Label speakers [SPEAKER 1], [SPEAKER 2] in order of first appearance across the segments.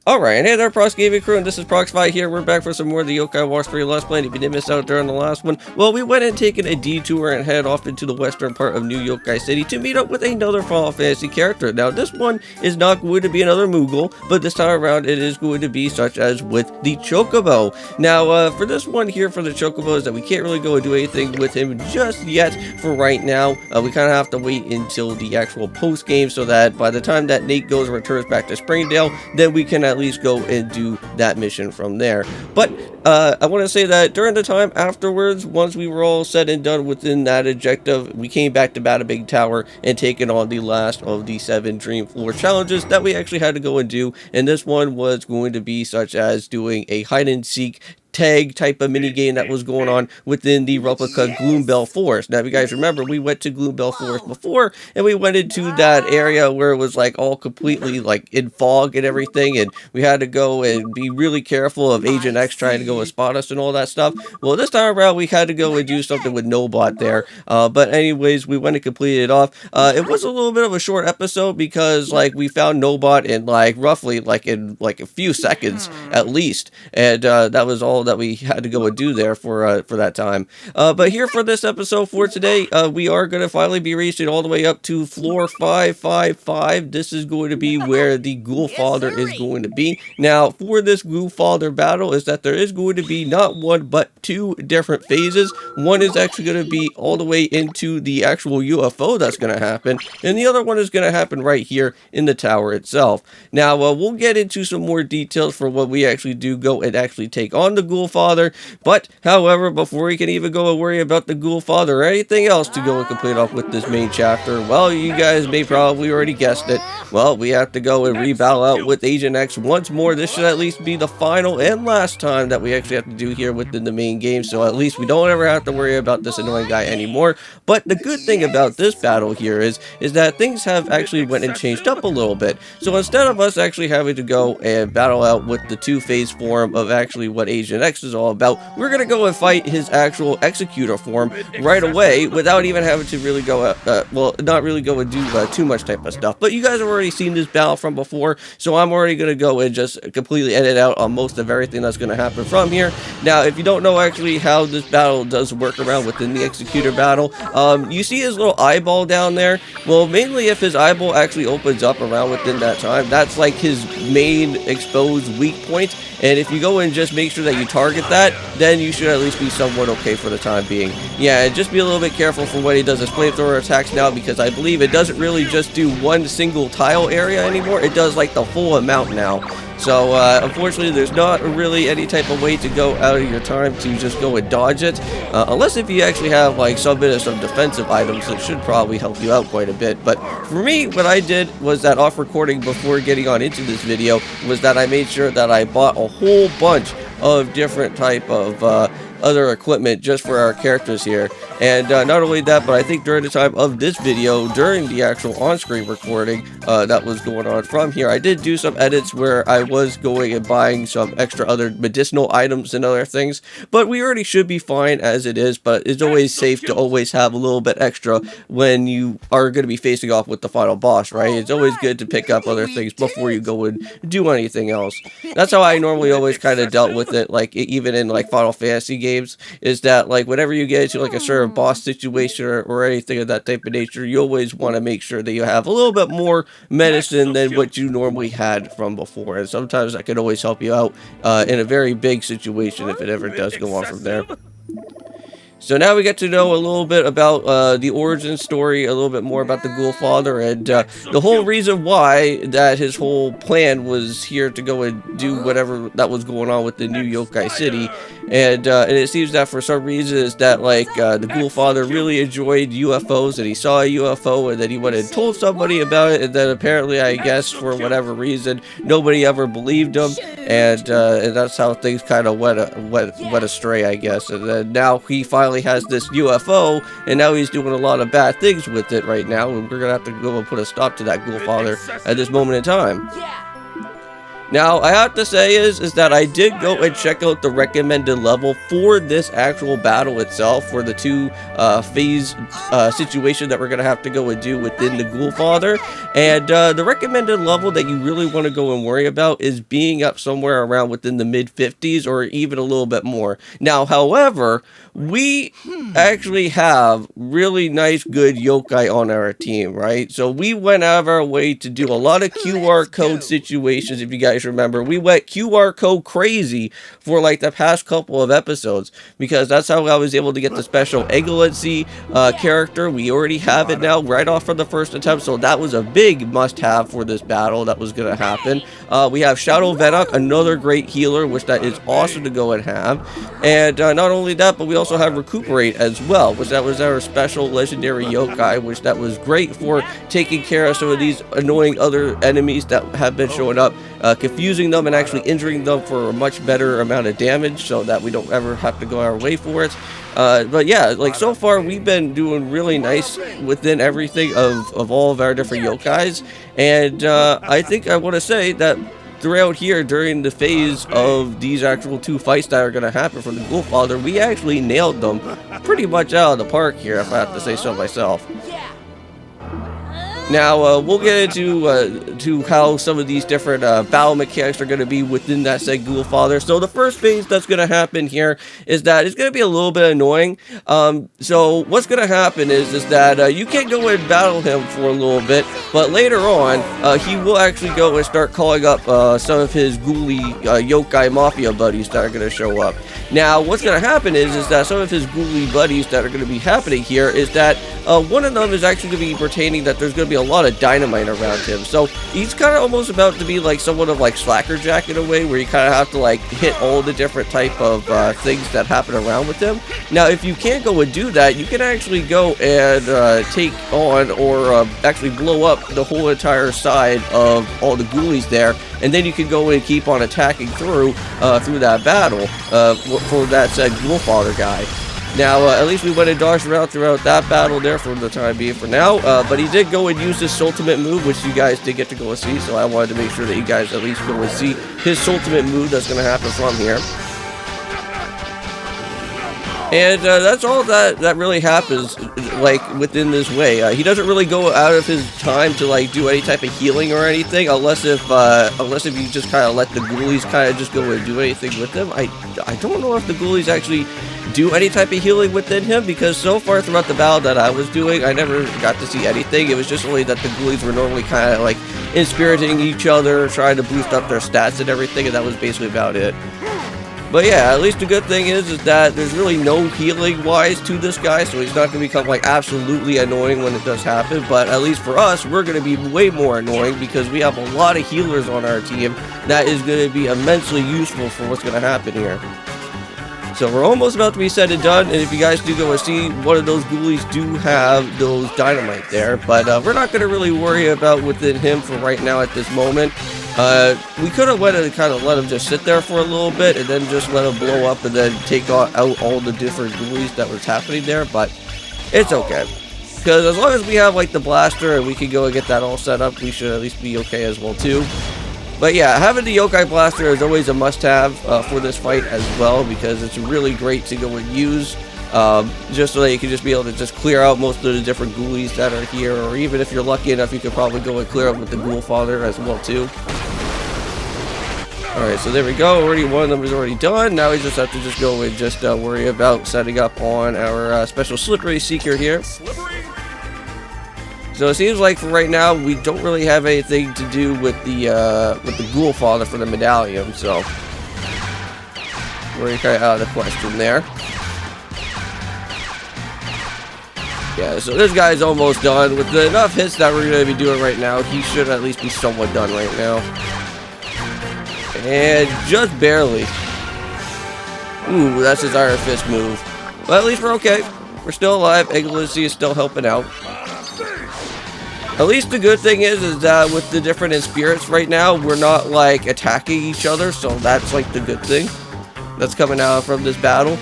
[SPEAKER 1] Alright, hey there, Prox Gaming Crew, and this is Proxify here. We're back for some more of the Yokai Watch 3 Let's Play. If you did miss out during the last one, well, we went and taken a detour and head off into the western part of New Yokai City to meet up with another Final Fantasy character. Now, this one is not going to be another Moogle, but this time around it is going to be such as with the Chocobo. Now, for this one here, for the Chocobo, is that we can't really go and do anything with him just yet for right now. We kind of have to wait until the actual post-game so that by the time that Nate goes and returns back to Springdale, then we can at least go and do that mission from there. But I want to say that during the time afterwards, once we were all said and done within that objective, we came back to Bada Big Tower and taken on the last of the 7 Dream Floor challenges that we actually had to go and do. And this one was going to be such as doing a hide and seek tag type of mini game that was going on within the replica Gloombell Forest. Now, if you guys remember, we went to Gloombell Forest before, and we went into that area where it was like all completely like in fog and everything, and we had to go and be really careful of Agent X trying to go and spot us and all that stuff. Well, this time around, we had to go and do something with Nobot there. But anyways, we went and completed it off. It was a little bit of a short episode because like we found Nobot in like roughly like in like a few seconds at least, and that was all that we had to go and do there for that time. But here for this episode for today, we are going to finally be reaching all the way up to floor 555. This is going to be where the Goulfather is going to be. Now, for this Goulfather battle is that there is going to be not one but 2 different phases. One is actually going to be all the way into the actual UFO that's going to happen, and the other one is going to happen right here in the tower itself. Now, we'll get into some more details for what we actually do go and actually take on the Goulfather, but however, before we can even go and worry about the Goulfather or anything else to go and complete off with this main chapter, well, you guys may probably already guessed it. Well, we have to go and re-battle out with Agent X once more. This should at least be the final and last time that we actually have to do here within the main game, so at least we don't ever have to worry about this annoying guy anymore. But the good thing about this battle here is that things have actually went and changed up a little bit. So instead of us actually having to go and battle out with the 2-phase form of actually what Agent X is all about, we're gonna go and fight his actual executor form right away without even having to really go well, not really go and do too much type of stuff. But you guys have already seen this battle from before, so I'm already gonna go and just completely edit out on most of everything that's gonna happen from here. Now, if you don't know actually how this battle does work around within the executor battle, you see his little eyeball down there. Well, mainly if his eyeball actually opens up around within that time, that's like his main exposed weak point. And if you go and just make sure that you target that, then you should at least be somewhat okay for the time being. Yeah, and just be a little bit careful for when he does his flamethrower attacks now, because I believe it doesn't really just do one single tile area anymore. It does like the full amount now. So, unfortunately, there's not really any type of way to go out of your time to just go and dodge it. Unless if you actually have, like, some defensive items that should probably help you out quite a bit. But for me, what I did was that off recording before getting on into this video was that I made sure that I bought a whole bunch of different type of other equipment just for our characters here. And not only that, but I think during the time of this video, during the actual on-screen recording that was going on from here, I did do some edits where I was going and buying some extra other medicinal items and other things, but we already should be fine as it is. But it's always safe to always have a little bit extra when you are going to be facing off with the final boss, right? It's always good to pick up other things before you go and do anything else. That's how I normally always kind of dealt with it, like even in like Final Fantasy games, is that like whenever you get into like a certain boss situation or anything of that type of nature, you always want to make sure that you have a little bit more medicine than what you normally had from before, and sometimes that can always help you out in a very big situation if it ever does go on from there. So now we get to know a little bit about the origin story, a little bit more about the Goulfather, and the whole reason why that his whole plan was here to go and do whatever that was going on with the new Yokai City. And it seems that for some reason is that like the Goulfather really enjoyed UFOs, and he saw a UFO and then he went and told somebody about it, and then apparently, I guess for whatever reason, nobody ever believed him, and that's how things kind of went astray, I guess. And then now he finally has this UFO, and now he's doing a lot of bad things with it right now, and we're gonna have to go and put a stop to that Goulfather at this moment in time. Now, I have to say is that I did go and check out the recommended level for this actual battle itself, for the two phase situation that we're going to have to go and do within the Goulfather. And the recommended level that you really want to go and worry about is being up somewhere around within the mid-50s or even a little bit more. Now, however, we actually have really nice, good yokai on our team, right? So we went out of our way to do a lot of QR code situations, if you guys remember. We went QR code crazy for like the past couple of episodes, because that's how I was able to get the special Eggalency character. We already have it now right off from the first attempt, so that was a big must-have for this battle that was going to happen. We have Shadow Venok, another great healer, which that is awesome to go and have. And not only that, but we also have Recuperate as well, which that was our special legendary yokai, which that was great for taking care of some of these annoying other enemies that have been showing up, confusing them and actually injuring them for a much better amount of damage, so that we don't ever have to go our way for it. But yeah, like so far we've been doing really nice within everything of all of our different yokais, and I think I want to say that throughout here during the phase of these actual two fights that are going to happen for the Goulfather, we actually nailed them pretty much out of the park here, if I have to say so myself. Now, we'll get into to how some of these different battle mechanics are going to be within that said Goulfather. So the first phase that's going to happen here is that it's going to be a little bit annoying. So what's going to happen is that you can't go and battle him for a little bit, but later on, he will actually go and start calling up some of his ghouly yokai mafia buddies that are going to show up. Now, what's going to happen is that some of his ghouly buddies that are going to be happening here is that one of them is actually going to be pertaining that there's going to be a lot of dynamite around him. So he's kind of almost about to be like somewhat of like Slackerjack in a way, where you kind of have to like hit all the different type of things that happen around with him. Now, if you can't go and do that, you can actually go and take on or actually blow up the whole entire side of all the ghoulies there, and then you can go and keep on attacking through that battle for that said Goulfather guy. Now, at least we went and dodged around throughout that battle there for the time being for now, but he did go and use his ultimate move, which you guys did get to go and see, so I wanted to make sure that you guys at least go and see his ultimate move that's going to happen from here. And that's all that really happens, like, within this way. He doesn't really go out of his time to, like, do any type of healing or anything, unless if you just kind of let the ghoulies kind of just go and do anything with him. I don't know if the ghoulies actually do any type of healing within him, because so far throughout the battle that I was doing, I never got to see anything. It was just only that the ghoulies were normally kind of, like, inspiriting each other, trying to boost up their stats and everything, and that was basically about it. But yeah, at least the good thing is that there's really no healing wise to this guy, so he's not going to become like absolutely annoying when it does happen. But at least for us, we're going to be way more annoying because we have a lot of healers on our team that is going to be immensely useful for what's going to happen here. So we're almost about to be said and done, and if you guys do go and see, one of those ghoulies do have those dynamite there, but we're not going to really worry about within him for right now at this moment. We could have went and kind of let him just sit there for a little bit and then just let him blow up and then take out all the different ghoulies that was happening there, but it's okay. Because as long as we have like the blaster and we can go and get that all set up, we should at least be okay as well too. But yeah, having the yokai blaster is always a must-have for this fight as well, because it's really great to go and use, just so that you can just be able to just clear out most of the different ghoulies that are here, or even if you're lucky enough, you could probably go and clear up with the Goulfather as well too. Alright, so there we go. Already one of them is already done. Now we just have to just go and just worry about setting up on our special Slippery Seeker here. So it seems like for right now, we don't really have anything to do with the Goulfather for the medallion, so we're kind of out of the question there. Yeah, so this guy's almost done. With enough hits that we're going to be doing right now, he should at least be somewhat done right now. And just barely. Ooh, that's his Iron Fist move. But at least we're okay. We're still alive. Eggalency is still helping out. At least the good thing is that with the different spirits right now, we're not like attacking each other, so that's like the good thing that's coming out from this battle.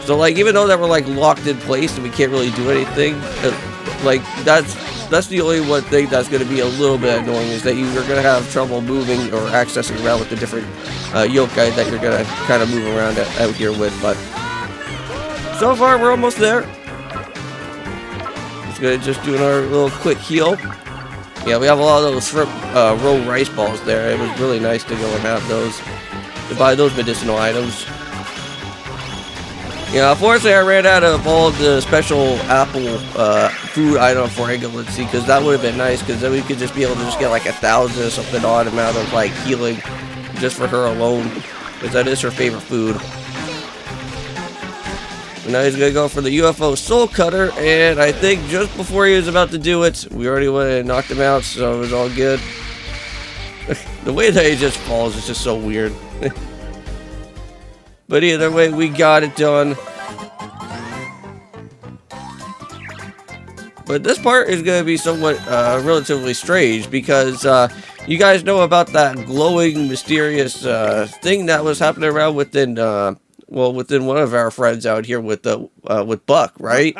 [SPEAKER 1] So like, even though that we're like locked in place and we can't really do anything, like that's that's the only one thing that's going to be a little bit annoying, is that you're going to have trouble moving or accessing around with the different yokai that you're going to kind of move around out here with. But so far, we're almost there. Just doing our little quick heal. Yeah, we have a lot of those shrimp roll rice balls there. It was really nice to go and have those, to buy those medicinal items. Yeah, unfortunately I ran out of all the special apple food item for Angulancy, because that would have been nice, because then we could just be able to just get like 1,000 or something odd amount of like healing just for her alone, because that is her favorite food. And now he's gonna go for the UFO Soul Cutter, and I think just before he was about to do it, we already went and knocked him out, so it was all good. The way that he just falls is just so weird. But either way, we got it done. But this part is going to be somewhat relatively strange, because you guys know about that glowing, mysterious thing that was happening around within, well, within one of our friends out here with Buck, right?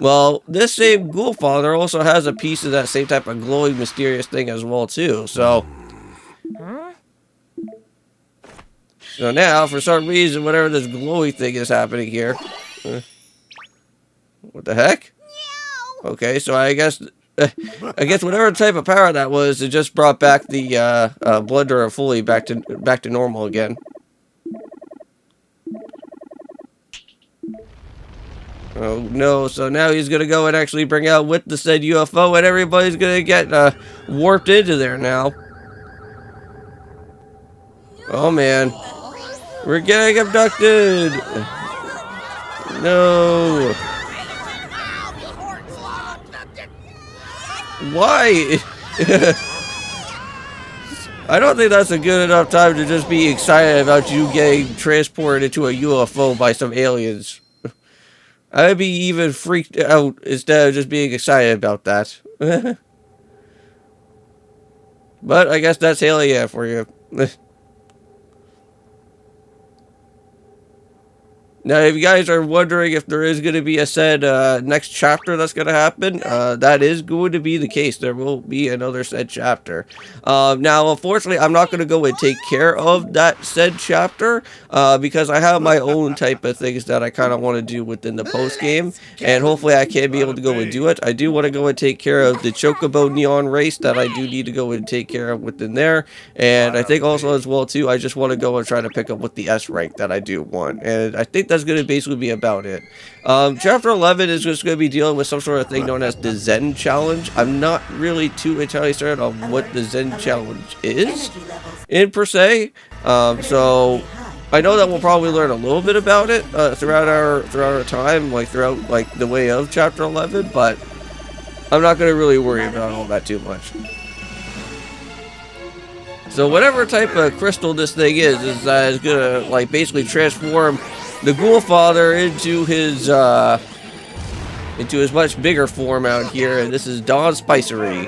[SPEAKER 1] Well, this same Goulfather also has a piece of that same type of glowing, mysterious thing as well, too. So now, for some reason, whatever this glowy thing is happening here. What the heck? Okay, so I guess whatever type of power that was, it just brought back the Blunderer fully back to normal again. Oh no, so now he's gonna go and actually bring out with the said UFO, and everybody's gonna get warped into there now. Oh man. We're getting abducted! No! Why? I don't think that's a good enough time to just be excited about you getting transported into a UFO by some aliens. I'd be even freaked out instead of just being excited about that. But I guess that's hell yeah for you. Now, if you guys are wondering if there is going to be a said next chapter that's going to happen, that is going to be the case. There will be another said chapter. Now, unfortunately, I'm not going to go and take care of that said chapter because I have my own type of things that I kind of want to do within the post game, and hopefully I can be able to go and do it. I do want to go and take care of the Chocobo Neon race that I do need to go and take care of within there, and I think also as well too, I just want to go and try to pick up with the S rank that I do want, and I think that's going to basically be about it. Chapter 11 is just going to be dealing with some sort of thing known as the Zen Challenge. I'm not really too entirely certain on what the Zen Challenge is, in per se. So I know that we'll probably learn a little bit about it throughout our time, throughout the way of Chapter 11, but I'm not going to really worry about all that too much. So whatever type of crystal this thing is going to basically transform the Goulfather into his much bigger form out here, and this is Don Spiracy.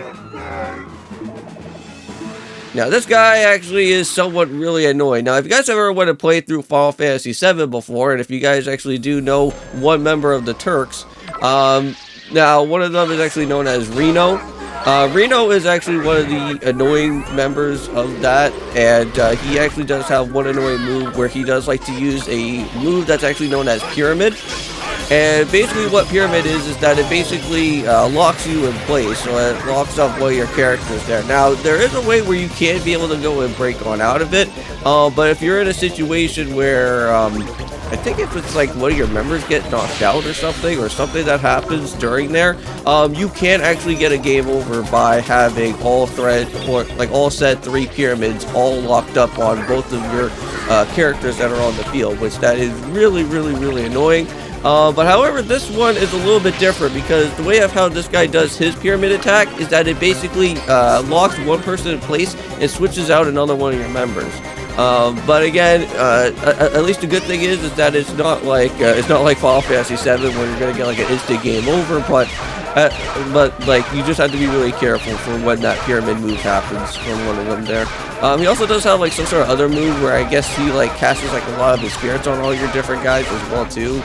[SPEAKER 1] Now this guy actually is somewhat really annoying. Now if you guys ever want to play through Final Fantasy VII before, and if you guys actually do know one member of the Turks, now one of them is actually known as Reno. Reno is actually one of the annoying members of that, and he actually does have one annoying move where he does like to use a move that's actually known as Pyramid. And basically what Pyramid is that it basically locks you in place, so it locks up one of your characters there. Now, there is a way where you can be able to go and break on out of it, but if you're in a situation where, I think if it's one of your members get knocked out or something that happens during there, you can actually get a game over by having all said 3 pyramids all locked up on both of your characters that are on the field, which that is really, really, really annoying. But however, this one is a little bit different because the way of how this guy does his pyramid attack is that it basically locks one person in place and switches out another one of your members. But again, at least the good thing is that it's not like Final Fantasy VII where you're gonna get an instant game over. But you just have to be really careful for when that pyramid move happens from one of them there. He also does have some sort of other move where I guess he casts a lot of his spirits on all your different guys as well too.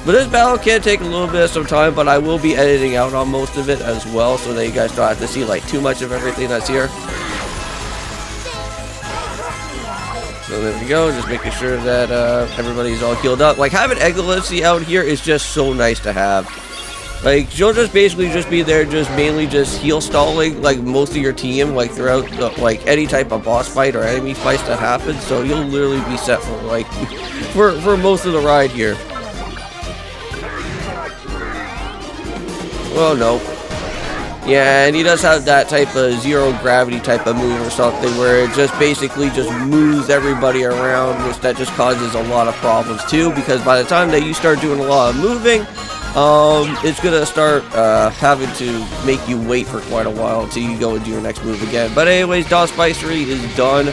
[SPEAKER 1] But this battle can take a little bit of some time, but I will be editing out on most of it as well, so that you guys don't have to see like too much of everything that's here. So there we go, just making sure that everybody's all healed up. Like, having Egglessy out here is just so nice to have. Like, she'll just basically just be there, just mainly just heal stalling, like, most of your team, like, throughout, like, any type of boss fight or enemy fights that happen. So you'll literally be set for, like, for most of the ride here. Well, no. Yeah, and he does have that type of zero gravity type of move or something where it just basically just moves everybody around, which that just causes a lot of problems too, because by the time that you start doing a lot of moving, it's gonna start having to make you wait for quite a while until you go and do your next move again. But anyways, Dot Spicery is done.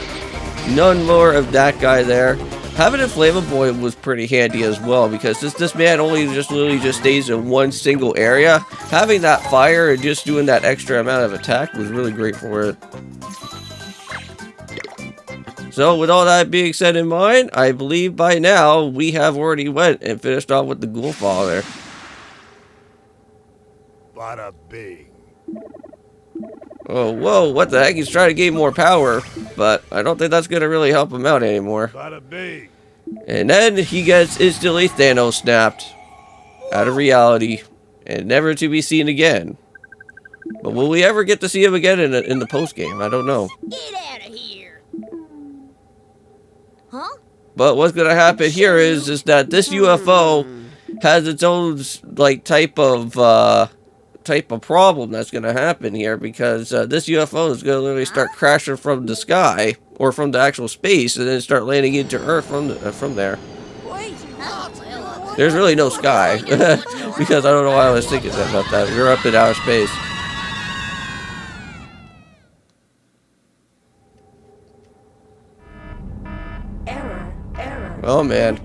[SPEAKER 1] None more of that guy there. Having a Flammable was pretty handy as well, because this man only literally just stays in one single area. Having that fire and just doing that extra amount of attack was really great for it. So with all that being said in mind, I believe by now we have already went and finished off with the Goulfather.
[SPEAKER 2] Bada bing.
[SPEAKER 1] Oh, whoa, what the heck? He's trying to gain more power, but I don't think that's going to really help him out anymore.
[SPEAKER 2] Bada bing.
[SPEAKER 1] And then he gets instantly Thanos snapped out of reality and never to be seen again. But will we ever get to see him again in the post game? I don't know.
[SPEAKER 3] Get out of here. Huh?
[SPEAKER 1] But what's going to happen here is that this UFO has its own like type of problem that's going to happen here, because this UFO is going to literally start crashing from the sky or from the actual space and then start landing into Earth from there. There's really no sky because I don't know why I was thinking about that. We're up in outer space. Oh man.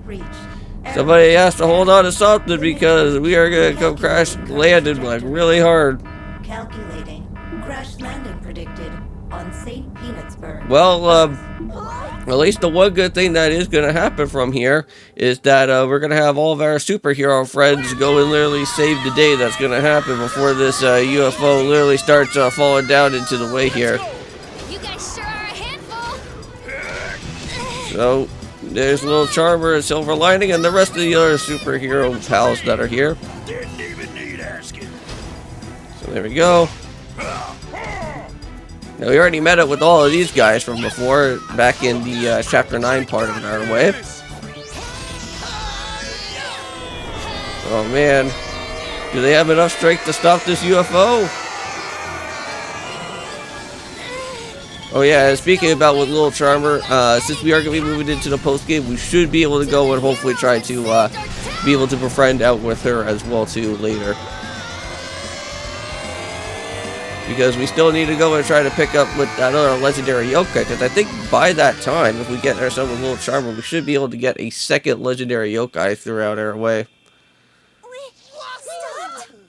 [SPEAKER 1] Somebody has to hold on to something, because we are going to come crash landing like really hard.
[SPEAKER 4] Calculating. Crash landing predicted on St. Peanutsburg.
[SPEAKER 1] Well, at least the one good thing that is going to happen from here is that we're going to have all of our superhero friends go and literally save the day that's going to happen before this UFO literally starts falling down into the way here.
[SPEAKER 3] You guys sure are a handful.
[SPEAKER 1] So there's Little Charmer and Silver Lining and the rest of the other superhero pals that are here.
[SPEAKER 2] Didn't even need asking.
[SPEAKER 1] So there we go. Now, we already met up with all of these guys from before, back in the Chapter 9 part of our way. Oh man, do they have enough strength to stop this UFO? Oh yeah, and speaking about with Little Charmer, since we are going to be moving into the post game, we should be able to go and hopefully try to be able to befriend out with her as well too later. Because we still need to go and try to pick up with that other legendary yokai, because I think by that time, if we get ourselves a Little Charmer, we should be able to get a second legendary yokai throughout our way.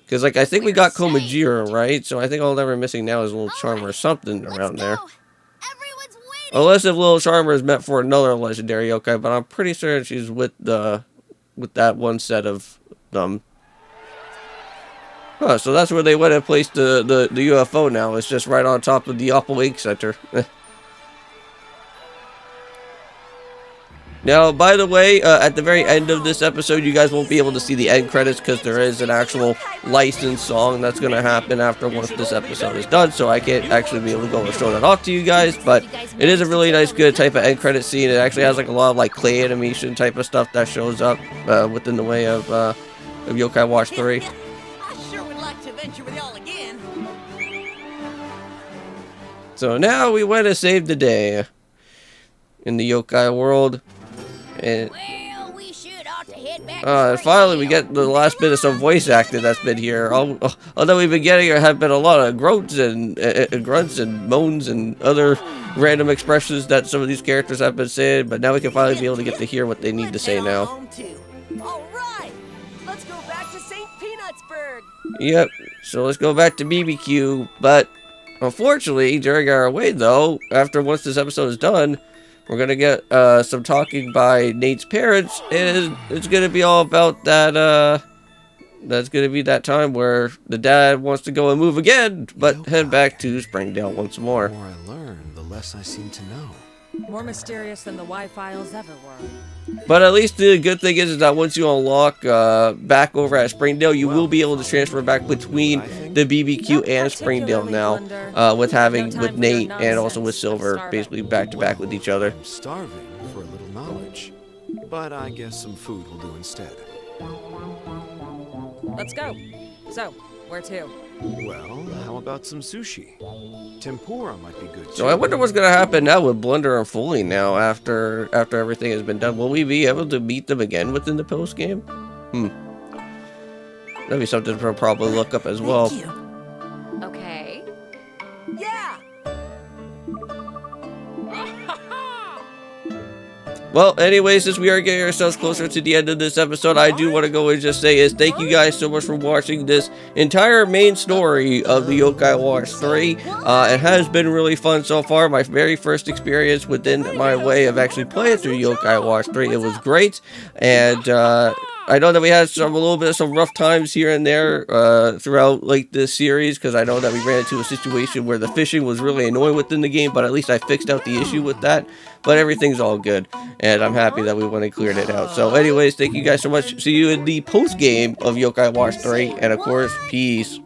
[SPEAKER 1] Because like I think we got Komajira, right? So I think all that we're missing now is Little Charmer or something around there. Unless if Little Charmer is meant for another legendary yokai, but I'm pretty sure she's with that one set of them. Huh, so that's where they went and placed the UFO now. It's just right on top of the Apple Ink Center. Now, by the way, at the very end of this episode, you guys won't be able to see the end credits because there is an actual licensed song that's going to happen after once this episode is done, so I can't actually be able to go and show that off to you guys, but it is a really nice, good type of end credit scene. It actually has like a lot of like clay animation type of stuff that shows up within the way of Yokai Watch 3.
[SPEAKER 5] I sure would like to adventure with y'all again.
[SPEAKER 1] So now we went and saved the day in the yokai world. And
[SPEAKER 3] Well, we should ought to head back.
[SPEAKER 1] finally we get the last bit of some voice acting that's been here. Although we've been getting, there have been a lot of grunts and grunts and moans and other random expressions that some of these characters have been saying, but now we can finally be able to get to hear what they need to say now.
[SPEAKER 5] All right, let's go back to St. Peanutsburg.
[SPEAKER 1] Yep, so let's go back to BBQ, but unfortunately, during our wait though, after once this episode is done, We're gonna get some talking by Nate's parents, and it's gonna be all about that. That's gonna be that time where the dad wants to go and move again, but head back to Springdale once more.
[SPEAKER 6] The more I learn, the less I seem to know.
[SPEAKER 5] More mysterious than the Y-Files ever were.
[SPEAKER 1] But at least the good thing is that once you unlock back over at Springdale, you will be able to transfer back between the BBQ and Springdale now, with Nate and also with Silver basically back to back with each other.
[SPEAKER 6] I'm starving for a little knowledge, but I guess some food will do instead.
[SPEAKER 5] Let's go. So, where to?
[SPEAKER 6] Well, how about some sushi? Tempura might be good too.
[SPEAKER 1] So I wonder what's gonna happen now with Blunder and Foley now after everything has been done. Will we be able to meet them again within the post game? That'd be something to probably look up as well.
[SPEAKER 4] Thank you.
[SPEAKER 5] Okay. Yeah!
[SPEAKER 1] Well, anyways, as we are getting ourselves closer to the end of this episode, I do want to go and just say is thank you guys so much for watching this entire main story of the Yokai Wars 3. It has been really fun so far. My very first experience within my way of actually playing through Yokai Wars 3. It was great, and I know that we had a little bit of some rough times here and there throughout like this series, because I know that we ran into a situation where the fishing was really annoying within the game, but at least I fixed out the issue with that. But everything's all good, and I'm happy that we went and cleared it out. So anyways, thank you guys so much. See you in the post game of Yokai Wars 3, and of course, peace.